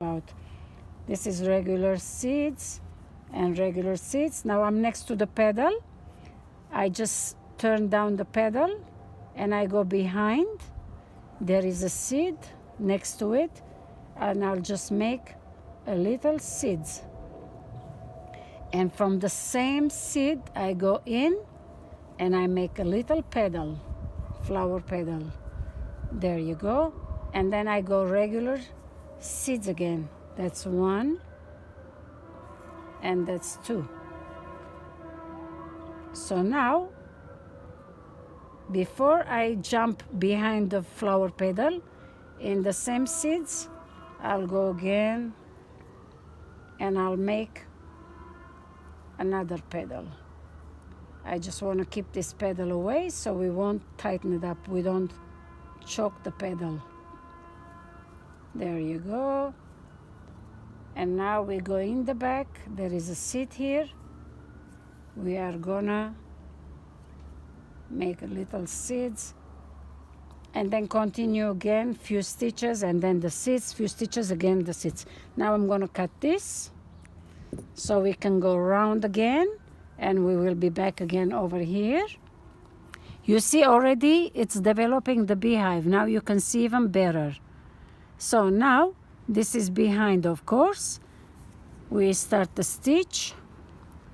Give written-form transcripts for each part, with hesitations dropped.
about. This is regular seeds and regular seeds. Now I'm next to the pedal. I just turn down the pedal and I go behind. There is a seed next to it, and I'll just make a little seeds. And from the same seed, I go in and I make a little petal, flower petal. There you go. And then I go regular seeds again. That's one, and that's two. So now, before I jump behind the flower petal, in the same seeds, I'll go again and I'll make another petal. I just want to keep this petal away so we won't tighten it up. We don't choke the petal. There you go. And now we go in the back. There is a seat here. We are gonna make a little seeds and then continue again, few stitches, and then the seeds, few stitches, again the seeds. Now I'm gonna cut this so we can go around again, and we will be back again over here. You see already it's developing the beehive. Now you can see even better. So now this is behind, of course. We start the stitch,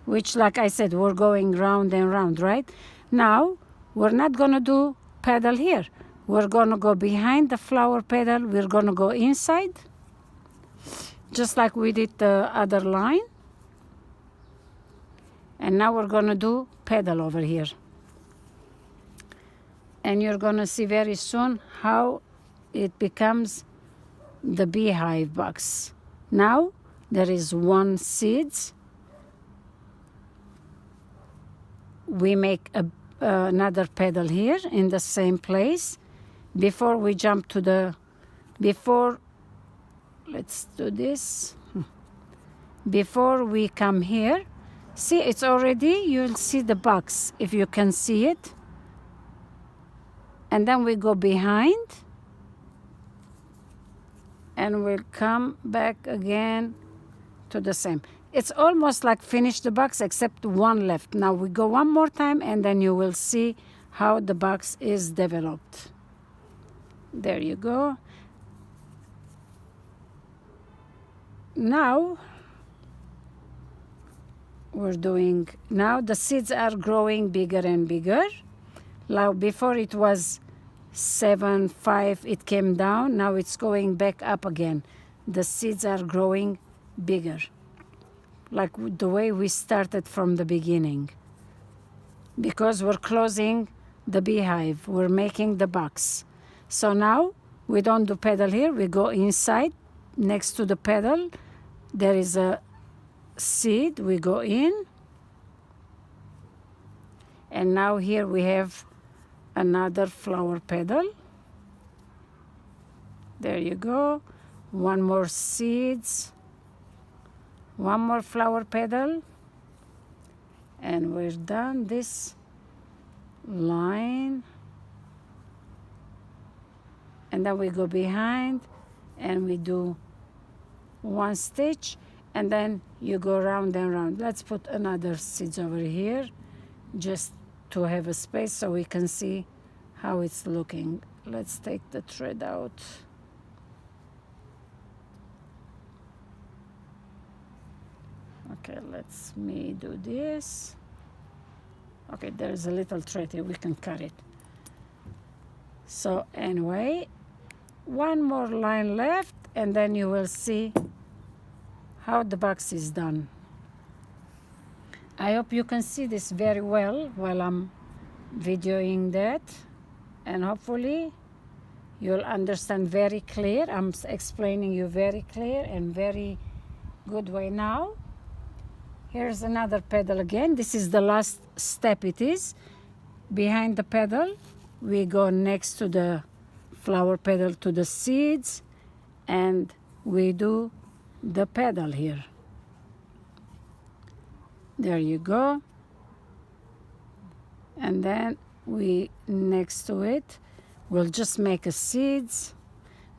which, like I said, we're going round and round, right? Now we're not gonna do petal here. We're gonna go behind the flower petal. We're gonna go inside, just like we did the other line. And now we're gonna do petal over here. And you're gonna see very soon how it becomes the beehive box. Now there is one seeds. We make another petal here in the same place. Before we jump to the, let's do this. Before we come here, see, it's already, you'll see the box, if you can see it. And then we go behind, and we'll come back again to the same. It's almost like finish the box except one left. Now we go one more time, and then you will see how the box is developed. There you go. Now now the seeds are growing bigger and bigger. Now before it was 7, 5, it came down. Now it's going back up again. The seeds are growing bigger, like the way we started from the beginning. Because we're closing the beehive, we're making the box. So now we don't do petal here, we go inside. Next to the petal, there is a seed, we go in. And now here we have another flower petal. There you go. One more seeds. One more flower petal. And we're done this line. And then we go behind and we do one stitch, and then you go round and round. Let's put another seeds over here just to have a space so we can see how it's looking. Let's take the thread out. Okay, let's me do this. Okay, there's a little thread here, we can cut it. So anyway, one more line left, and then you will see how the box is done. I hope you can see this very well while I'm videoing that, and hopefully you'll understand very clear. I'm explaining you very clear and very good way now. Here's another petal again. This is the last step. It is behind the petal. We go next to the flower petal to the seeds, and we do the petal here. There you go. And then we next to it we'll just make a seeds.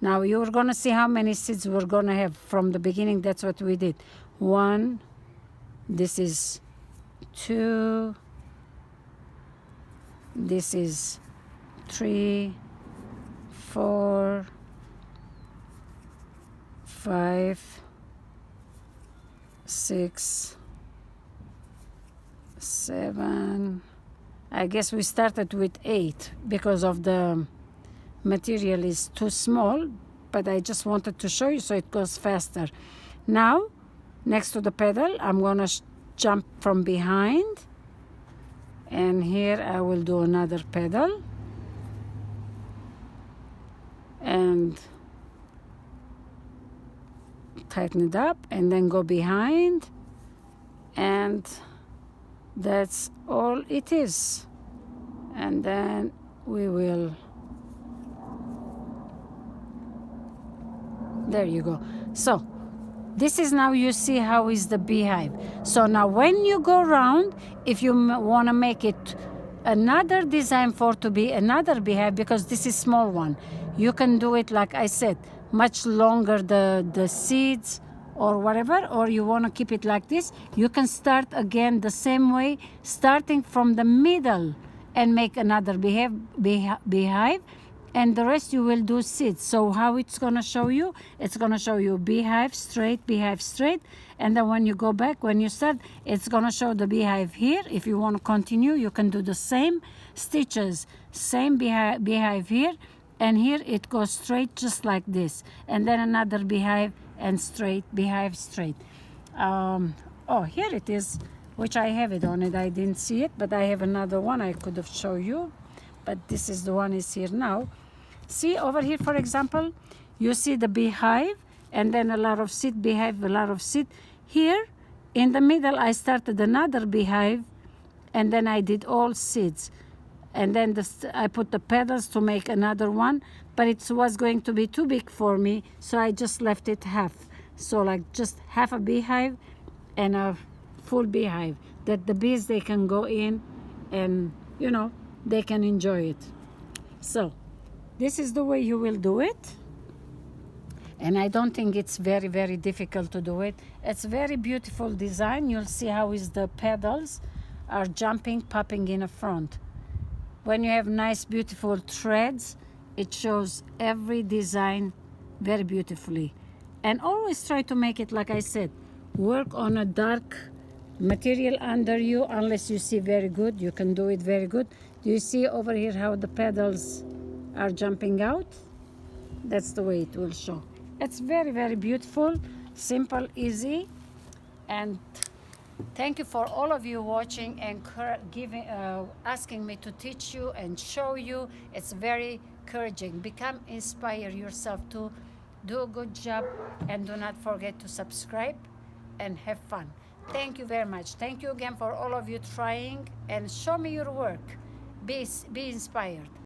Now you're gonna see how many seeds we're gonna have from the beginning. That's what we did. 1, this is 2, this is 3, 4, 5, 6, 7. I guess we started with 8 because of the material is too small, but I just wanted to show you so it goes faster. Now, next to the pedal, I'm gonna jump from behind, and here I will do another pedal, and tighten it up, and then go behind, and that's all it is. And then we will, there you go. So this is now, you see how is the beehive. So now when you go around, if you want to make it another design for to be another beehive, because this is small one, you can do it like I said, much longer the seeds or whatever, or you want to keep it like this, you can start again the same way, starting from the middle, and make another beehive, and the rest you will do seeds. So how it's going to show you? It's going to show you beehive straight, and then when you go back, when you start, it's going to show the beehive here. If you want to continue, you can do the same stitches, same beehive here, and here it goes straight just like this, and then another beehive and straight, beehive straight. Oh, here it is, which I have it on it. I didn't see it, but I have another one I could have shown you, but this is the one is here now. See over here, for example, you see the beehive, and then a lot of seed, beehive, a lot of seed. Here in the middle, I started another beehive, and then I did all seeds. And then I put the petals to make another one, but it was going to be too big for me, so I just left it half. So like just half a beehive and a full beehive, that the bees, they can go in and, you know, they can enjoy it. So this is the way you will do it. And I don't think it's very, very difficult to do it. It's very beautiful design. You'll see how is the petals are jumping, popping in the front. When you have nice, beautiful threads, it shows every design very beautifully. And always try to make it, like I said, work on a dark material under you, unless you see very good. You can do it very good. Do you see over here how the petals are jumping out? That's the way it will show. It's very, very beautiful, simple, easy, and thank you for all of you watching and asking me to teach you and show you. It's very encouraging. Become inspired yourself to do a good job, and do not forget to subscribe and have fun. Thank you very much. Thank you again for all of you trying, and show me your work. Be inspired.